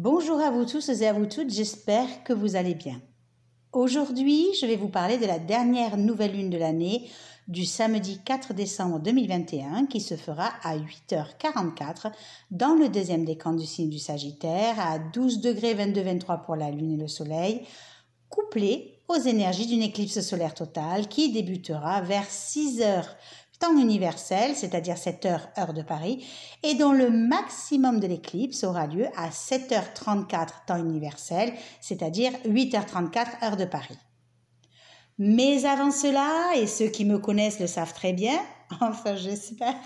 Bonjour à vous tous et à vous toutes, j'espère que vous allez bien. Aujourd'hui, je vais vous parler de la dernière nouvelle lune de l'année du samedi 4 décembre 2021 qui se fera à 8h44 dans le deuxième décan du signe du Sagittaire à 12 degrés 22-23 pour la lune et le soleil, couplé aux énergies d'une éclipse solaire totale qui débutera vers 6h temps universel, c'est-à-dire 7h heure de Paris, et dont le maximum de l'éclipse aura lieu à 7h34 temps universel, c'est-à-dire 8h34 heure de Paris. Mais avant cela, et ceux qui me connaissent le savent très bien, enfin j'espère,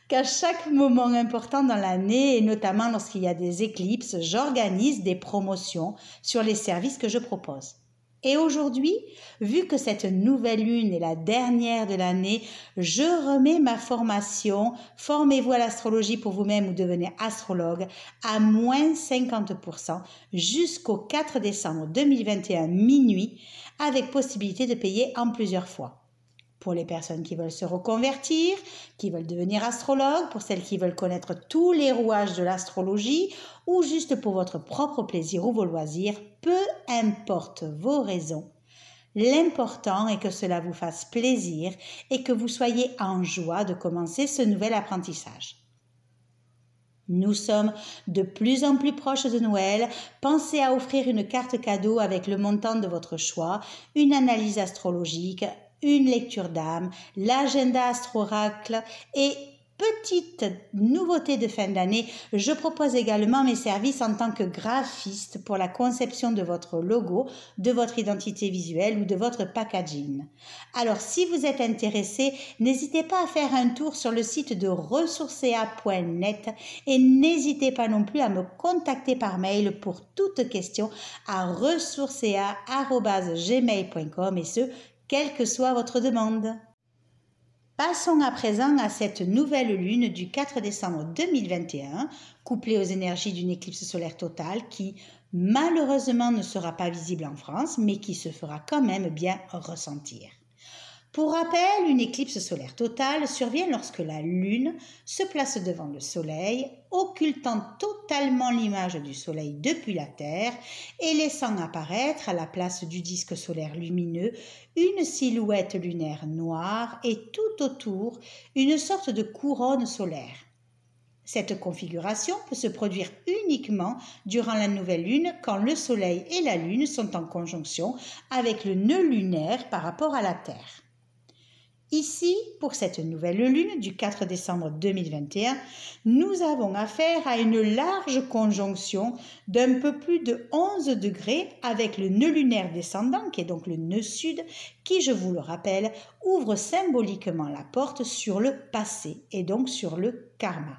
qu'à chaque moment important dans l'année, et notamment lorsqu'il y a des éclipses, j'organise des promotions sur les services que je propose. Et aujourd'hui, vu que cette nouvelle lune est la dernière de l'année, je remets ma formation « Formez-vous à l'astrologie pour vous-même ou devenez astrologue » à moins 50% jusqu'au 4 décembre 2021 minuit avec possibilité de payer en plusieurs fois. Pour les personnes qui veulent se reconvertir, qui veulent devenir astrologue, pour celles qui veulent connaître tous les rouages de l'astrologie, ou juste pour votre propre plaisir ou vos loisirs, peu importe vos raisons. L'important est que cela vous fasse plaisir et que vous soyez en joie de commencer ce nouvel apprentissage. Nous sommes de plus en plus proches de Noël. Pensez à offrir une carte cadeau avec le montant de votre choix, une analyse astrologique, une lecture d'âme, l'agenda Astro-Oracle et petite nouveauté de fin d'année, je propose également mes services en tant que graphiste pour la conception de votre logo, de votre identité visuelle ou de votre packaging. Alors si vous êtes intéressé, n'hésitez pas à faire un tour sur le site de ressourcea.net et n'hésitez pas non plus à me contacter par mail pour toute question à ressourcea@gmail.com et ce, quelle que soit votre demande. Passons à présent à cette nouvelle lune du 4 décembre 2021, couplée aux énergies d'une éclipse solaire totale qui, malheureusement, ne sera pas visible en France, mais qui se fera quand même bien ressentir. Pour rappel, une éclipse solaire totale survient lorsque la Lune se place devant le Soleil, occultant totalement l'image du Soleil depuis la Terre et laissant apparaître à la place du disque solaire lumineux une silhouette lunaire noire et tout autour une sorte de couronne solaire. Cette configuration peut se produire uniquement durant la nouvelle lune quand le Soleil et la Lune sont en conjonction avec le nœud lunaire par rapport à la Terre. Ici, pour cette nouvelle lune du 4 décembre 2021, nous avons affaire à une large conjonction d'un peu plus de 11 degrés avec le nœud lunaire descendant, qui est donc le nœud sud, qui, je vous le rappelle, ouvre symboliquement la porte sur le passé et donc sur le karma.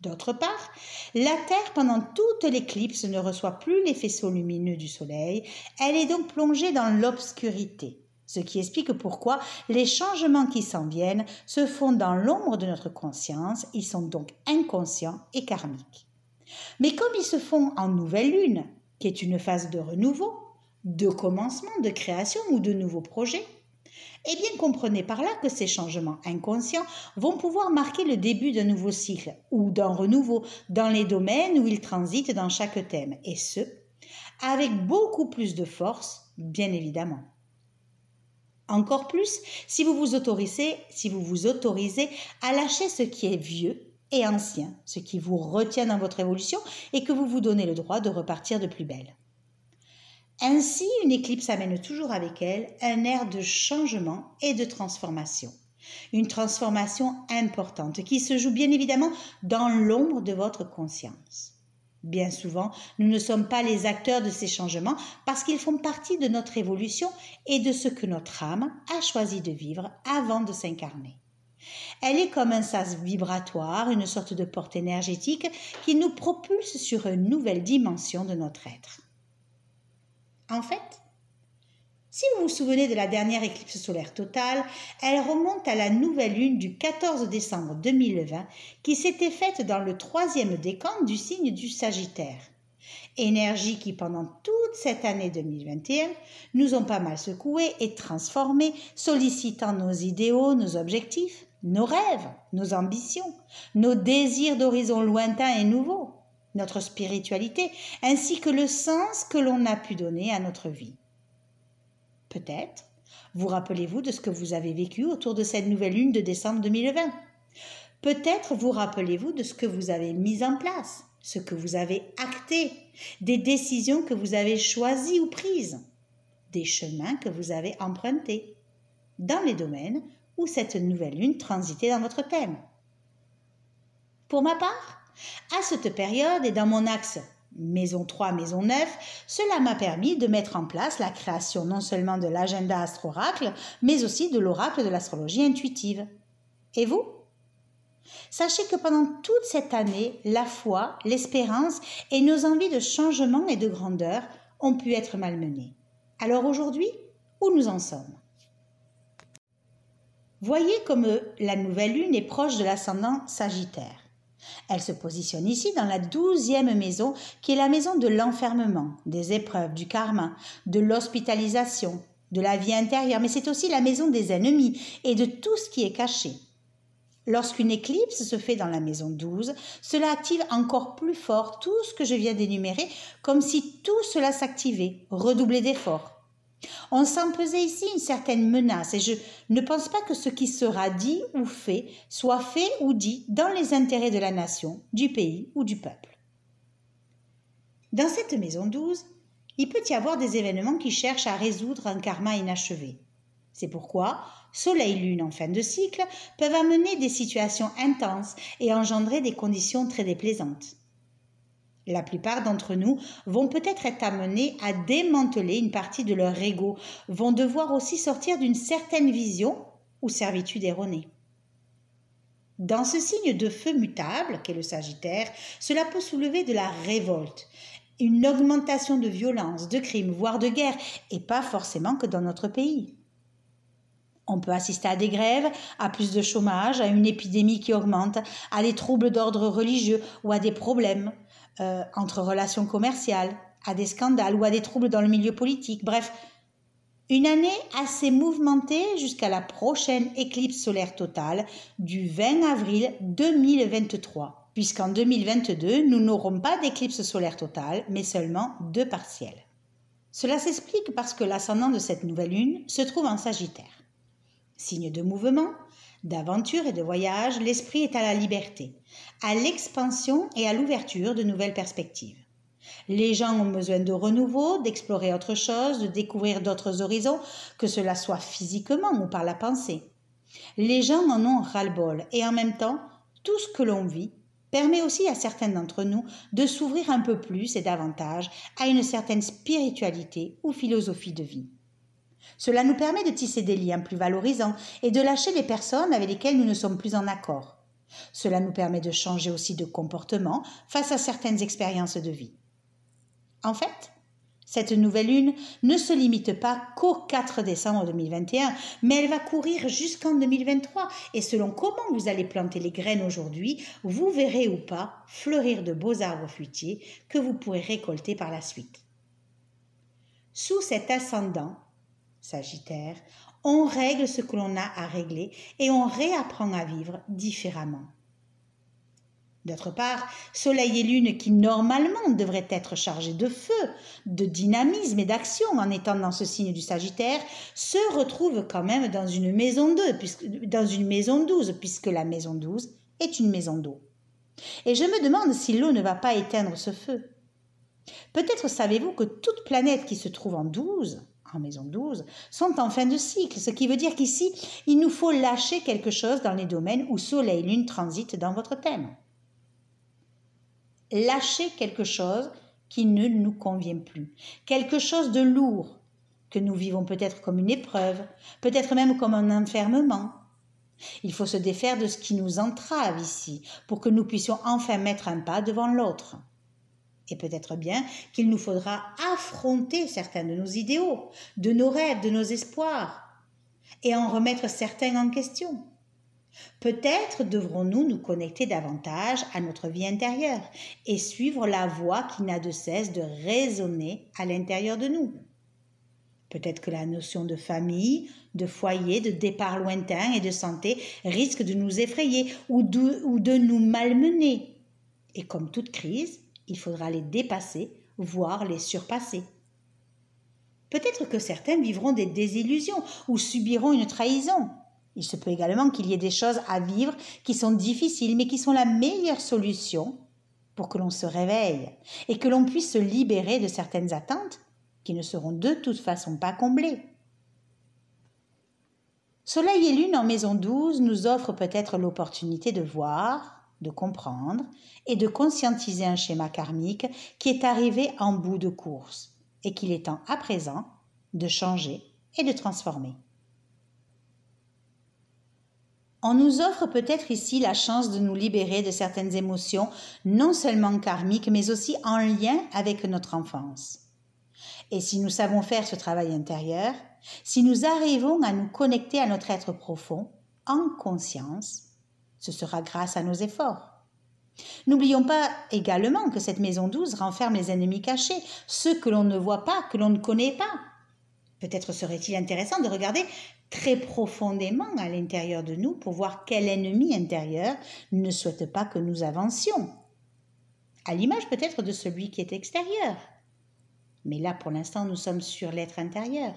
D'autre part, la Terre, pendant toute l'éclipse, ne reçoit plus les faisceaux lumineux du Soleil, elle est donc plongée dans l'obscurité. Ce qui explique pourquoi les changements qui s'en viennent se font dans l'ombre de notre conscience, ils sont donc inconscients et karmiques. Mais comme ils se font en nouvelle lune, qui est une phase de renouveau, de commencement, de création ou de nouveaux projets, eh bien comprenez par là que ces changements inconscients vont pouvoir marquer le début d'un nouveau cycle ou d'un renouveau dans les domaines où ils transitent dans chaque thème, et ce, avec beaucoup plus de force, bien évidemment. Encore plus si vous vous autorisez à lâcher ce qui est vieux et ancien, ce qui vous retient dans votre évolution et que vous vous donnez le droit de repartir de plus belle. Ainsi, une éclipse amène toujours avec elle un air de changement et de transformation. Une transformation importante qui se joue bien évidemment dans l'ombre de votre conscience. Bien souvent, nous ne sommes pas les acteurs de ces changements parce qu'ils font partie de notre évolution et de ce que notre âme a choisi de vivre avant de s'incarner. Elle est comme un sas vibratoire, une sorte de porte énergétique qui nous propulse sur une nouvelle dimension de notre être. En fait, si vous vous souvenez de la dernière éclipse solaire totale, elle remonte à la nouvelle lune du 14 décembre 2020 qui s'était faite dans le 3e décan du signe du Sagittaire. Énergie qui, pendant toute cette année 2021, nous ont pas mal secoués et transformés, sollicitant nos idéaux, nos objectifs, nos rêves, nos ambitions, nos désirs d'horizons lointains et nouveaux. notre spiritualité, ainsi que le sens que l'on a pu donner à notre vie. Peut-être vous rappelez-vous de ce que vous avez vécu autour de cette nouvelle lune de décembre 2020. Peut-être vous rappelez-vous de ce que vous avez mis en place, ce que vous avez acté, des décisions que vous avez choisies ou prises, des chemins que vous avez empruntés, dans les domaines où cette nouvelle lune transitait dans votre thème. Pour ma part, à cette période et dans mon axe Maison 3, Maison 9, cela m'a permis de mettre en place la création non seulement de l'agenda Astro-Oracle, mais aussi de l'oracle de l'astrologie intuitive. Et vous ? Sachez que pendant toute cette année, la foi, l'espérance et nos envies de changement et de grandeur ont pu être malmenées. Alors aujourd'hui, où nous en sommes ? Voyez comme la nouvelle lune est proche de l'ascendant Sagittaire. Elle se positionne ici dans la 12e maison qui est la maison de l'enfermement, des épreuves, du karma, de l'hospitalisation, de la vie intérieure, mais c'est aussi la maison des ennemis et de tout ce qui est caché. Lorsqu'une éclipse se fait dans la maison 12, cela active encore plus fort tout ce que je viens d'énumérer, comme si tout cela s'activait, redoublait d'efforts. On sent peser ici une certaine menace et je ne pense pas que ce qui sera dit ou fait soit fait ou dit dans les intérêts de la nation, du pays ou du peuple. Dans cette maison 12, il peut y avoir des événements qui cherchent à résoudre un karma inachevé. C'est pourquoi Soleil-Lune en fin de cycle peuvent amener des situations intenses et engendrer des conditions très déplaisantes. La plupart d'entre nous vont peut-être être amenés à démanteler une partie de leur ego, vont devoir aussi sortir d'une certaine vision ou servitude erronée. Dans ce signe de feu mutable qu'est le Sagittaire, cela peut soulever de la révolte, une augmentation de violence, de crimes, voire de guerre, et pas forcément que dans notre pays. On peut assister à des grèves, à plus de chômage, à une épidémie qui augmente, à des troubles d'ordre religieux ou à des problèmes entre relations commerciales, à des scandales ou à des troubles dans le milieu politique. Bref, une année assez mouvementée jusqu'à la prochaine éclipse solaire totale du 20 avril 2023, puisqu'en 2022, nous n'aurons pas d'éclipse solaire totale, mais seulement 2 partiels. Cela s'explique parce que l'ascendant de cette nouvelle lune se trouve en Sagittaire. Signe de mouvement, d'aventure et de voyage, l'esprit est à la liberté, à l'expansion et à l'ouverture de nouvelles perspectives. Les gens ont besoin de renouveau, d'explorer autre chose, de découvrir d'autres horizons, que cela soit physiquement ou par la pensée. Les gens en ont ras-le-bol et en même temps, tout ce que l'on vit permet aussi à certains d'entre nous de s'ouvrir un peu plus et davantage à une certaine spiritualité ou philosophie de vie. Cela nous permet de tisser des liens plus valorisants et de lâcher les personnes avec lesquelles nous ne sommes plus en accord. Cela nous permet de changer aussi de comportement face à certaines expériences de vie. En fait, cette nouvelle lune ne se limite pas qu'au 4 décembre 2021, mais elle va courir jusqu'en 2023 et selon comment vous allez planter les graines aujourd'hui, vous verrez ou pas fleurir de beaux arbres fruitiers que vous pourrez récolter par la suite. Sous cet ascendant, Sagittaire, on règle ce que l'on a à régler et on réapprend à vivre différemment. D'autre part, Soleil et Lune, qui normalement devraient être chargés de feu, de dynamisme et d'action en étant dans ce signe du Sagittaire, se retrouvent quand même dans une maison 12, puisque la maison 12 est une maison d'eau. Et je me demande si l'eau ne va pas éteindre ce feu. Peut-être savez-vous que toute planète qui se trouve en maison 12, sont en fin de cycle, ce qui veut dire qu'ici, il nous faut lâcher quelque chose dans les domaines où Soleil et Lune transitent dans votre thème. Lâcher quelque chose qui ne nous convient plus, quelque chose de lourd, que nous vivons peut-être comme une épreuve, peut-être même comme un enfermement. Il faut se défaire de ce qui nous entrave ici, pour que nous puissions enfin mettre un pas devant l'autre. Et peut-être bien qu'il nous faudra affronter certains de nos idéaux, de nos rêves, de nos espoirs, et en remettre certains en question. Peut-être devrons-nous nous connecter davantage à notre vie intérieure et suivre la voix qui n'a de cesse de résonner à l'intérieur de nous. Peut-être que la notion de famille, de foyer, de départ lointain et de santé risque de nous effrayer ou de nous malmener. Et comme toute crise, Il faudra les dépasser, voire les surpasser. Peut-être que certains vivront des désillusions ou subiront une trahison. Il se peut également qu'il y ait des choses à vivre qui sont difficiles, mais qui sont la meilleure solution pour que l'on se réveille et que l'on puisse se libérer de certaines attentes qui ne seront de toute façon pas comblées. Soleil et Lune en maison 12 nous offrent peut-être l'opportunité de voir, de comprendre et de conscientiser un schéma karmique qui est arrivé en bout de course et qu'il est temps à présent de changer et de transformer. On nous offre peut-être ici la chance de nous libérer de certaines émotions non seulement karmiques mais aussi en lien avec notre enfance. Et si nous savons faire ce travail intérieur, si nous arrivons à nous connecter à notre être profond, en conscience, ce sera grâce à nos efforts. N'oublions pas également que cette maison 12 renferme les ennemis cachés, ceux que l'on ne voit pas, que l'on ne connaît pas. Peut-être serait-il intéressant de regarder très profondément à l'intérieur de nous pour voir quel ennemi intérieur ne souhaite pas que nous avancions. À l'image peut-être de celui qui est extérieur. Mais là, pour l'instant, nous sommes sur l'être intérieur.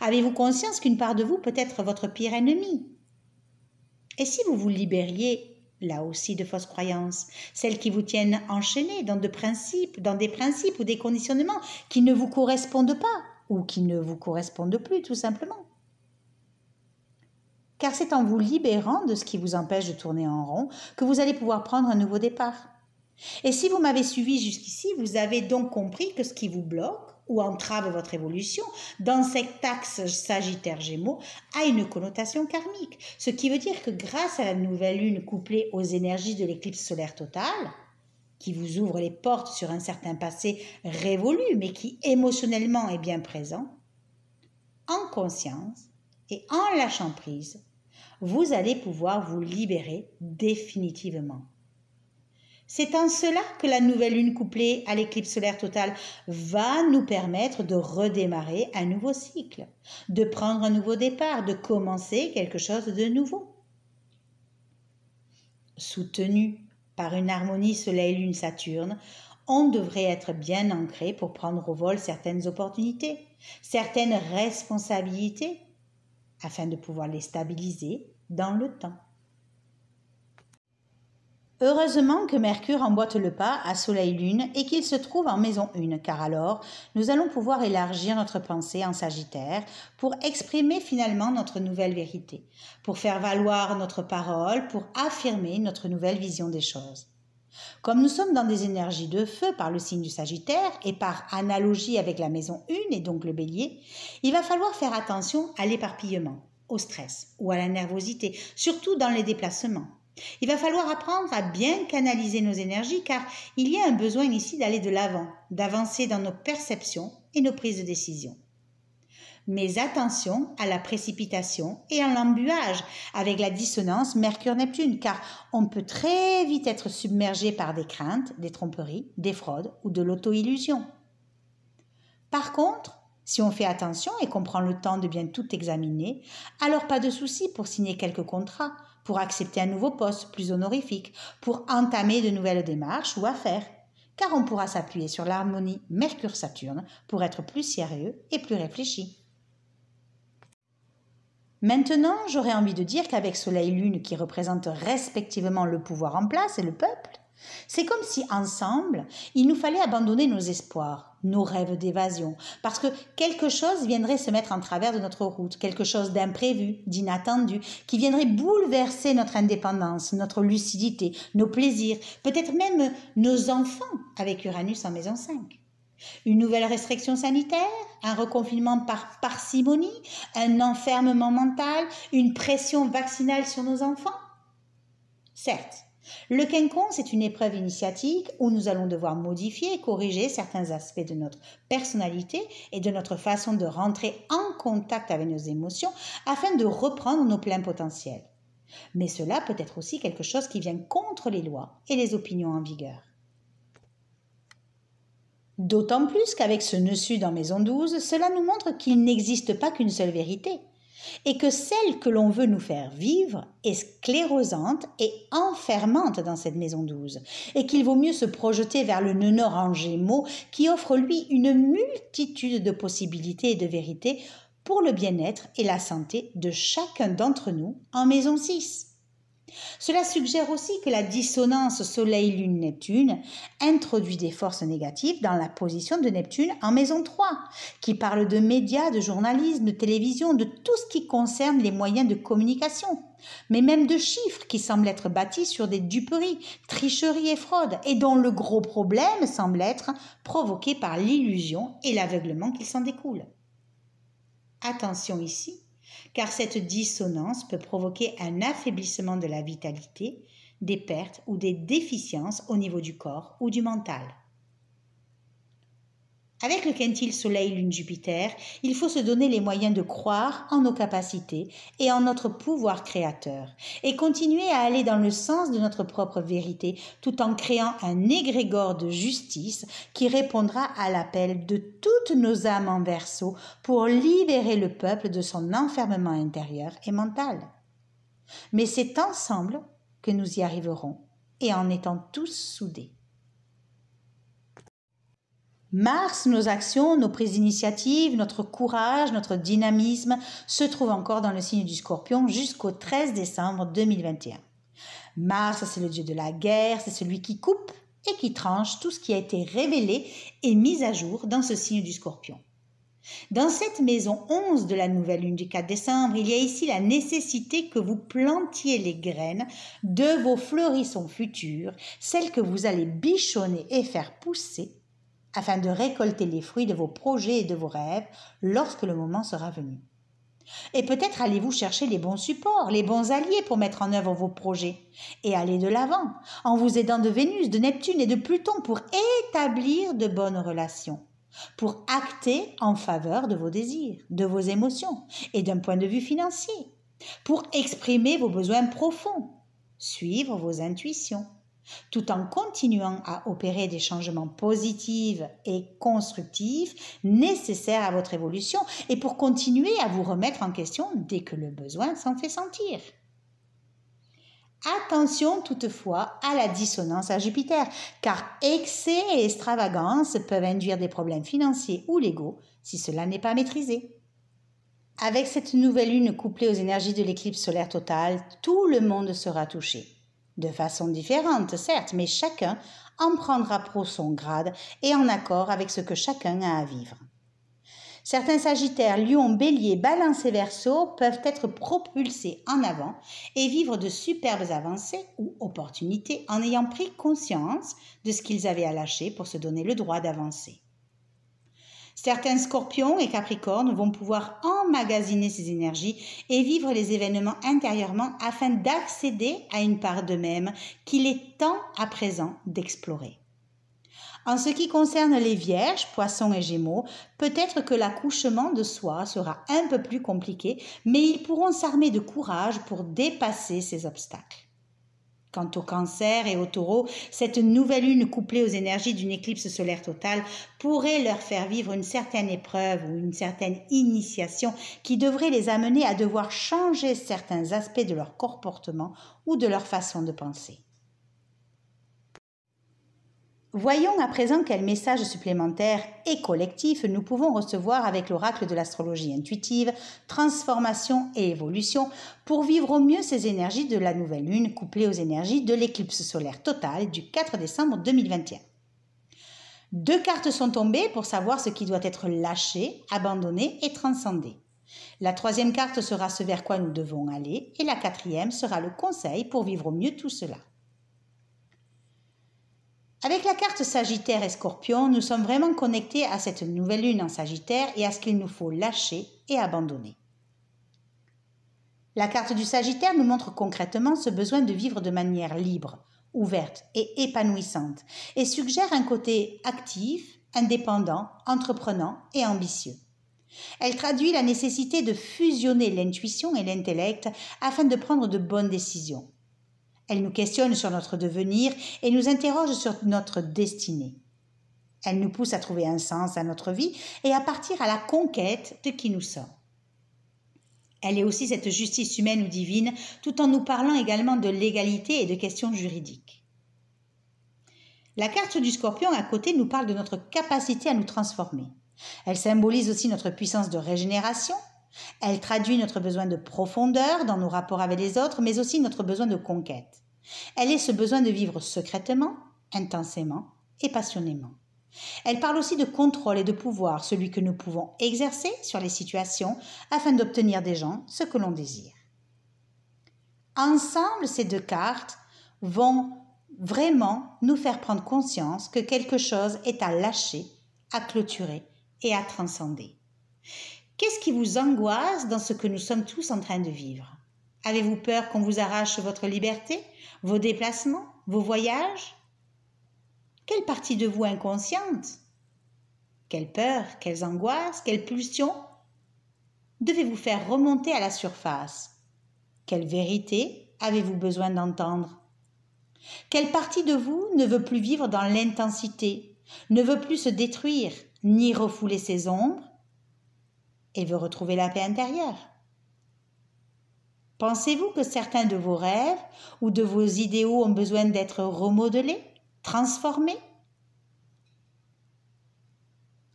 Avez-vous conscience qu'une part de vous peut être votre pire ennemi? Et si vous vous libériez, là aussi, de fausses croyances, celles qui vous tiennent enchaînés dans des principes ou des conditionnements qui ne vous correspondent pas ou qui ne vous correspondent plus, tout simplement? Car c'est en vous libérant de ce qui vous empêche de tourner en rond que vous allez pouvoir prendre un nouveau départ. Et si vous m'avez suivi jusqu'ici, vous avez donc compris que ce qui vous bloque ou entrave votre évolution dans cet axe Sagittaire-Gémeaux a une connotation karmique. Ce qui veut dire que grâce à la nouvelle lune couplée aux énergies de l'éclipse solaire totale, qui vous ouvre les portes sur un certain passé révolu mais qui émotionnellement est bien présent, en conscience et en lâchant prise, vous allez pouvoir vous libérer définitivement. C'est en cela que la nouvelle lune couplée à l'éclipse solaire totale va nous permettre de redémarrer un nouveau cycle, de prendre un nouveau départ, de commencer quelque chose de nouveau. Soutenu par une harmonie Soleil-Lune-Saturne, on devrait être bien ancré pour prendre au vol certaines opportunités, certaines responsabilités, afin de pouvoir les stabiliser dans le temps. Heureusement que Mercure emboîte le pas à Soleil-Lune et qu'il se trouve en maison 1, car alors nous allons pouvoir élargir notre pensée en Sagittaire pour exprimer finalement notre nouvelle vérité, pour faire valoir notre parole, pour affirmer notre nouvelle vision des choses. Comme nous sommes dans des énergies de feu par le signe du Sagittaire et par analogie avec la maison 1 et donc le Bélier, il va falloir faire attention à l'éparpillement, au stress ou à la nervosité, surtout dans les déplacements. Il va falloir apprendre à bien canaliser nos énergies car il y a un besoin ici d'aller de l'avant, d'avancer dans nos perceptions et nos prises de décision. Mais attention à la précipitation et à l'embuage avec la dissonance Mercure-Neptune car on peut très vite être submergé par des craintes, des tromperies, des fraudes ou de l'auto-illusion. Par contre, si on fait attention et qu'on prend le temps de bien tout examiner, alors pas de souci pour signer quelques contrats, pour accepter un nouveau poste plus honorifique, pour entamer de nouvelles démarches ou affaires, car on pourra s'appuyer sur l'harmonie Mercure-Saturne pour être plus sérieux et plus réfléchi. Maintenant, j'aurais envie de dire qu'avec Soleil-Lune qui représentent respectivement le pouvoir en place et le peuple, c'est comme si ensemble, il nous fallait abandonner nos espoirs, nos rêves d'évasion, parce que quelque chose viendrait se mettre en travers de notre route, quelque chose d'imprévu, d'inattendu, qui viendrait bouleverser notre indépendance, notre lucidité, nos plaisirs, peut-être même nos enfants avec Uranus en maison 5. Une nouvelle restriction sanitaire, un reconfinement par parcimonie, un enfermement mental, une pression vaccinale sur nos enfants? Certes, le quinconce est une épreuve initiatique où nous allons devoir modifier et corriger certains aspects de notre personnalité et de notre façon de rentrer en contact avec nos émotions afin de reprendre nos pleins potentiels. Mais cela peut être aussi quelque chose qui vient contre les lois et les opinions en vigueur. D'autant plus qu'avec ce nœud sud en maison 12, cela nous montre qu'il n'existe pas qu'une seule vérité. et que celle que l'on veut nous faire vivre est sclérosante et enfermante dans cette maison 12, et qu'il vaut mieux se projeter vers le nœud nord en Gémeaux qui offre lui une multitude de possibilités et de vérités pour le bien-être et la santé de chacun d'entre nous en maison 6. Cela suggère aussi que la dissonance Soleil-Lune-Neptune introduit des forces négatives dans la position de Neptune en maison 3, qui parle de médias, de journalisme, de télévision, de tout ce qui concerne les moyens de communication, mais même de chiffres qui semblent être bâtis sur des duperies, tricheries et fraudes, et dont le gros problème semble être provoqué par l'illusion et l'aveuglement qui s'en découle. Attention ici, car cette dissonance peut provoquer un affaiblissement de la vitalité, des pertes ou des déficiences au niveau du corps ou du mental. Avec le quintile Soleil-Lune-Jupiter, il faut se donner les moyens de croire en nos capacités et en notre pouvoir créateur et continuer à aller dans le sens de notre propre vérité tout en créant un égrégore de justice qui répondra à l'appel de toutes nos âmes en Verseau pour libérer le peuple de son enfermement intérieur et mental. Mais c'est ensemble que nous y arriverons et en étant tous soudés. Mars, nos actions, nos prises d'initiative, notre courage, notre dynamisme se trouvent encore dans le signe du Scorpion jusqu'au 13 décembre 2021. Mars, c'est le dieu de la guerre, c'est celui qui coupe et qui tranche tout ce qui a été révélé et mis à jour dans ce signe du Scorpion. Dans cette maison 11 de la nouvelle lune du 4 décembre, il y a ici la nécessité que vous plantiez les graines de vos fleurisons futurs, celles que vous allez bichonner et faire pousser afin de récolter les fruits de vos projets et de vos rêves lorsque le moment sera venu. Et peut-être allez-vous chercher les bons supports, les bons alliés pour mettre en œuvre vos projets et aller de l'avant en vous aidant de Vénus, de Neptune et de Pluton pour établir de bonnes relations, pour acter en faveur de vos désirs, de vos émotions et d'un point de vue financier, pour exprimer vos besoins profonds, suivre vos intuitions, tout en continuant à opérer des changements positifs et constructifs nécessaires à votre évolution et pour continuer à vous remettre en question dès que le besoin s'en fait sentir. Attention toutefois à la dissonance à Jupiter, car excès et extravagance peuvent induire des problèmes financiers ou légaux si cela n'est pas maîtrisé. Avec cette nouvelle lune couplée aux énergies de l'éclipse solaire totale, tout le monde sera touché. De façon différente, certes, mais chacun en prendra pour son grade et en accord avec ce que chacun a à vivre. Certains Sagittaires, Lion, Bélier, Balance et Verseau peuvent être propulsés en avant et vivre de superbes avancées ou opportunités en ayant pris conscience de ce qu'ils avaient à lâcher pour se donner le droit d'avancer. Certains Scorpions et Capricornes vont pouvoir emmagasiner ces énergies et vivre les événements intérieurement afin d'accéder à une part d'eux-mêmes qu'il est temps à présent d'explorer. En ce qui concerne les Vierges, Poissons et Gémeaux, peut-être que l'accouchement de soi sera un peu plus compliqué, mais ils pourront s'armer de courage pour dépasser ces obstacles. Quant au Cancer et au Taureau, cette nouvelle lune couplée aux énergies d'une éclipse solaire totale pourrait leur faire vivre une certaine épreuve ou une certaine initiation qui devrait les amener à devoir changer certains aspects de leur comportement ou de leur façon de penser. Voyons à présent quels messages supplémentaires et collectifs nous pouvons recevoir avec l'oracle de l'astrologie intuitive, transformation et évolution pour vivre au mieux ces énergies de la nouvelle lune couplées aux énergies de l'éclipse solaire totale du 4 décembre 2021. 2 cartes sont tombées pour savoir ce qui doit être lâché, abandonné et transcendé. La 3e carte sera ce vers quoi nous devons aller et la 4e sera le conseil pour vivre au mieux tout cela. Avec la carte Sagittaire et Scorpion, nous sommes vraiment connectés à cette nouvelle lune en Sagittaire et à ce qu'il nous faut lâcher et abandonner. La carte du Sagittaire nous montre concrètement ce besoin de vivre de manière libre, ouverte et épanouissante et suggère un côté actif, indépendant, entreprenant et ambitieux. Elle traduit la nécessité de fusionner l'intuition et l'intellect afin de prendre de bonnes décisions. Elle nous questionne sur notre devenir et nous interroge sur notre destinée. Elle nous pousse à trouver un sens à notre vie et à partir à la conquête de qui nous sommes. Elle est aussi cette justice humaine ou divine, tout en nous parlant également de l'égalité et de questions juridiques. La carte du Scorpion à côté nous parle de notre capacité à nous transformer. Elle symbolise aussi notre puissance de régénération. Elle traduit notre besoin de profondeur dans nos rapports avec les autres, mais aussi notre besoin de conquête. Elle est ce besoin de vivre secrètement, intensément et passionnément. Elle parle aussi de contrôle et de pouvoir, celui que nous pouvons exercer sur les situations afin d'obtenir des gens ce que l'on désire. Ensemble, ces deux cartes vont vraiment nous faire prendre conscience que quelque chose est à lâcher, à clôturer et à transcender. Qu'est-ce qui vous angoisse dans ce que nous sommes tous en train de vivre? Avez-vous peur qu'on vous arrache votre liberté, vos déplacements, vos voyages? Quelle partie de vous inconsciente? Quelle peur, quelles angoisses, quelles pulsions devez-vous faire remonter à la surface? Quelle vérité avez-vous besoin d'entendre? Quelle partie de vous ne veut plus vivre dans l'intensité, ne veut plus se détruire, ni refouler ses ombres, et veut retrouver la paix intérieure? Pensez-vous que certains de vos rêves ou de vos idéaux ont besoin d'être remodelés, transformés?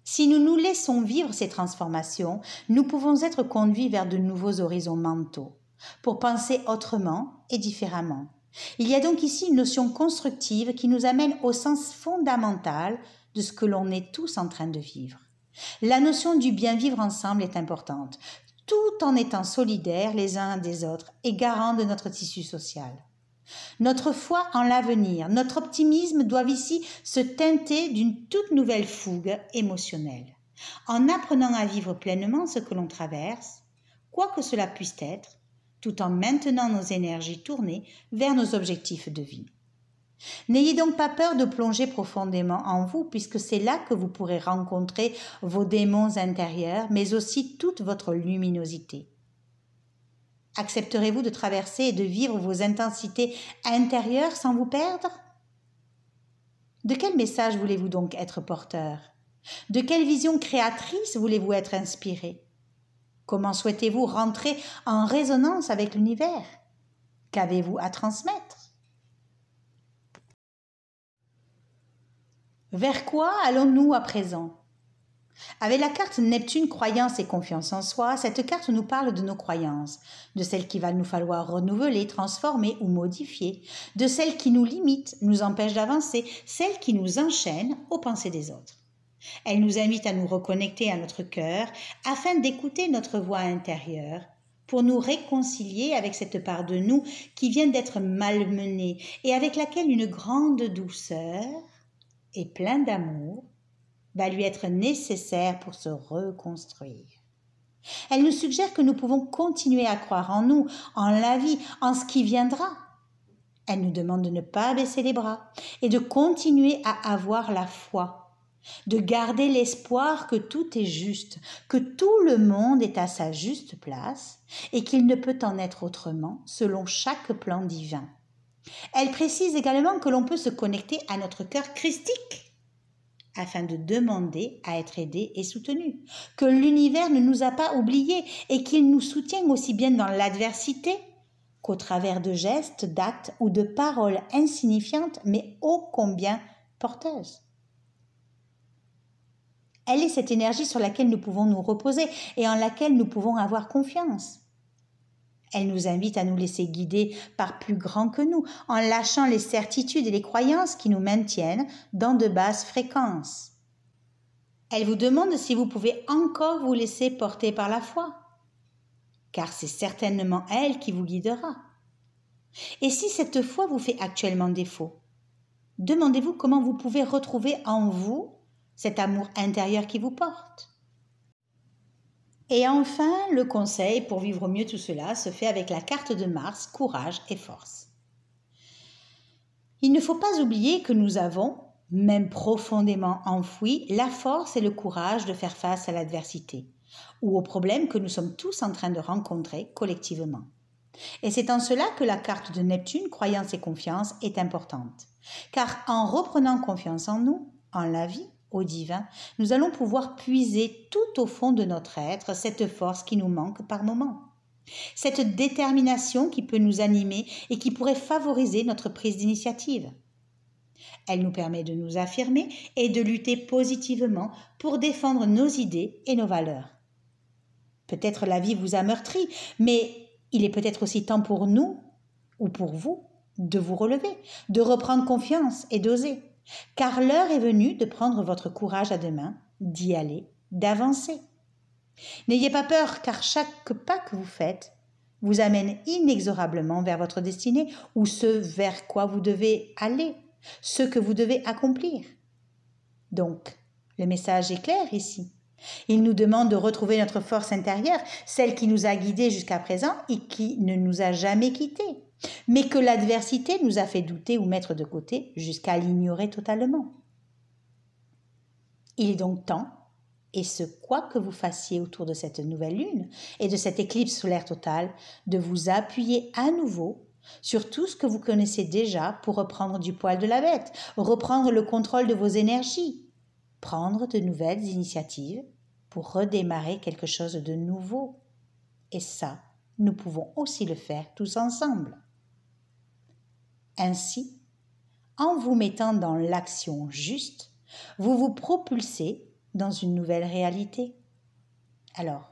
Si nous nous laissons vivre ces transformations, nous pouvons être conduits vers de nouveaux horizons mentaux, pour penser autrement et différemment. Il y a donc ici une notion constructive qui nous amène au sens fondamental de ce que l'on est tous en train de vivre. La notion du bien vivre ensemble est importante, tout en étant solidaires les uns des autres et garants de notre tissu social. Notre foi en l'avenir, notre optimisme doivent ici se teinter d'une toute nouvelle fougue émotionnelle. En apprenant à vivre pleinement ce que l'on traverse, quoi que cela puisse être, tout en maintenant nos énergies tournées vers nos objectifs de vie. N'ayez donc pas peur de plonger profondément en vous, puisque c'est là que vous pourrez rencontrer vos démons intérieurs, mais aussi toute votre luminosité. Accepterez-vous de traverser et de vivre vos intensités intérieures sans vous perdre? De quel message voulez-vous donc être porteur? De quelle vision créatrice voulez-vous être inspiré? Comment souhaitez-vous rentrer en résonance avec l'univers? Qu'avez-vous à transmettre? Vers quoi allons-nous à présent? Avec la carte Neptune, croyance et confiance en soi, cette carte nous parle de nos croyances, de celles qu'il va nous falloir renouveler, transformer ou modifier, de celles qui nous limitent, nous empêchent d'avancer, celles qui nous enchaînent aux pensées des autres. Elle nous invite à nous reconnecter à notre cœur afin d'écouter notre voix intérieure pour nous réconcilier avec cette part de nous qui vient d'être malmenée et avec laquelle une grande douceur et plein d'amour va lui être nécessaire pour se reconstruire. Elle nous suggère que nous pouvons continuer à croire en nous, en la vie, en ce qui viendra. Elle nous demande de ne pas baisser les bras et de continuer à avoir la foi, de garder l'espoir que tout est juste, que tout le monde est à sa juste place et qu'il ne peut en être autrement selon chaque plan divin. Elle précise également que l'on peut se connecter à notre cœur christique afin de demander à être aidé et soutenu, que l'univers ne nous a pas oubliés et qu'il nous soutient aussi bien dans l'adversité qu'au travers de gestes, d'actes ou de paroles insignifiantes mais ô combien porteuses. Elle est cette énergie sur laquelle nous pouvons nous reposer et en laquelle nous pouvons avoir confiance. Elle nous invite à nous laisser guider par plus grand que nous, en lâchant les certitudes et les croyances qui nous maintiennent dans de basses fréquences. Elle vous demande si vous pouvez encore vous laisser porter par la foi, car c'est certainement elle qui vous guidera. Et si cette foi vous fait actuellement défaut, demandez-vous comment vous pouvez retrouver en vous cet amour intérieur qui vous porte. Et enfin, le conseil pour vivre mieux tout cela se fait avec la carte de Mars, courage et force. Il ne faut pas oublier que nous avons, même profondément enfouis, la force et le courage de faire face à l'adversité ou aux problèmes que nous sommes tous en train de rencontrer collectivement. Et c'est en cela que la carte de Neptune, croyance et confiance, est importante. Car en reprenant confiance en nous, en la vie, au divin, nous allons pouvoir puiser tout au fond de notre être cette force qui nous manque par moments. Cette détermination qui peut nous animer et qui pourrait favoriser notre prise d'initiative. Elle nous permet de nous affirmer et de lutter positivement pour défendre nos idées et nos valeurs. Peut-être la vie vous a meurtri, mais il est peut-être aussi temps pour nous, ou pour vous, de vous relever, de reprendre confiance et d'oser. Car l'heure est venue de prendre votre courage à deux mains, d'y aller, d'avancer. N'ayez pas peur, car chaque pas que vous faites vous amène inexorablement vers votre destinée ou ce vers quoi vous devez aller, ce que vous devez accomplir. Donc, le message est clair ici. Il nous demande de retrouver notre force intérieure, celle qui nous a guidés jusqu'à présent et qui ne nous a jamais quittés, mais que l'adversité nous a fait douter ou mettre de côté jusqu'à l'ignorer totalement. Il est donc temps, et ce quoi que vous fassiez autour de cette nouvelle lune et de cette éclipse solaire totale, de vous appuyer à nouveau sur tout ce que vous connaissez déjà pour reprendre du poil de la bête, reprendre le contrôle de vos énergies, prendre de nouvelles initiatives pour redémarrer quelque chose de nouveau. Et ça, nous pouvons aussi le faire tous ensemble. Ainsi, en vous mettant dans l'action juste, vous vous propulsez dans une nouvelle réalité. Alors,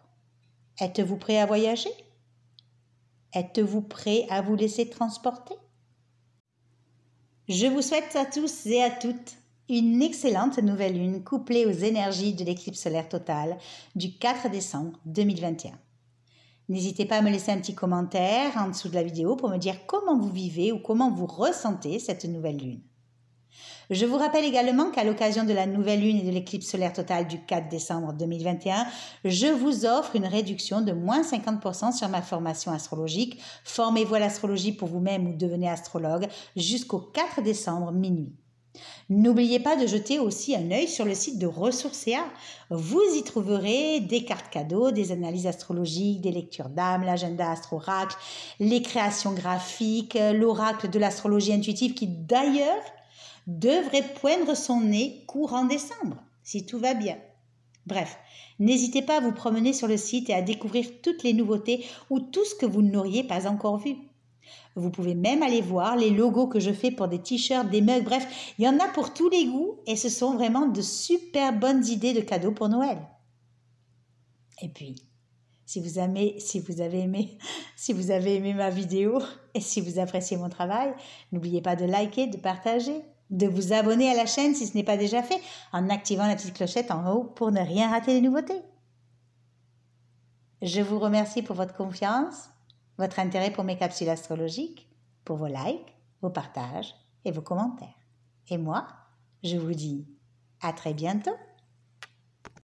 êtes-vous prêt à voyager? Êtes-vous prêt à vous laisser transporter? Je vous souhaite à tous et à toutes une excellente nouvelle lune couplée aux énergies de l'éclipse solaire totale du 4 décembre 2021. N'hésitez pas à me laisser un petit commentaire en dessous de la vidéo pour me dire comment vous vivez ou comment vous ressentez cette nouvelle lune. Je vous rappelle également qu'à l'occasion de la nouvelle lune et de l'éclipse solaire totale du 4 décembre 2021, je vous offre une réduction de moins 50% sur ma formation astrologique. Formez-vous à l'astrologie pour vous-même ou devenez astrologue jusqu'au 4 décembre minuit. N'oubliez pas de jeter aussi un œil sur le site de Ressourcea. Vous y trouverez des cartes cadeaux, des analyses astrologiques, des lectures d'âme, l'agenda astro-oracle, les créations graphiques, l'oracle de l'astrologie intuitive qui d'ailleurs devrait poindre son nez courant décembre, si tout va bien. Bref, n'hésitez pas à vous promener sur le site et à découvrir toutes les nouveautés ou tout ce que vous n'auriez pas encore vu. Vous pouvez même aller voir les logos que je fais pour des t-shirts, des mugs, bref, il y en a pour tous les goûts et ce sont vraiment de super bonnes idées de cadeaux pour Noël. Et puis, si vous avez aimé ma vidéo et si vous appréciez mon travail, n'oubliez pas de liker, de partager, de vous abonner à la chaîne si ce n'est pas déjà fait en activant la petite clochette en haut pour ne rien rater les nouveautés. Je vous remercie pour votre confiance, votre intérêt pour mes capsules astrologiques, pour vos likes, vos partages et vos commentaires. Et moi, je vous dis à très bientôt.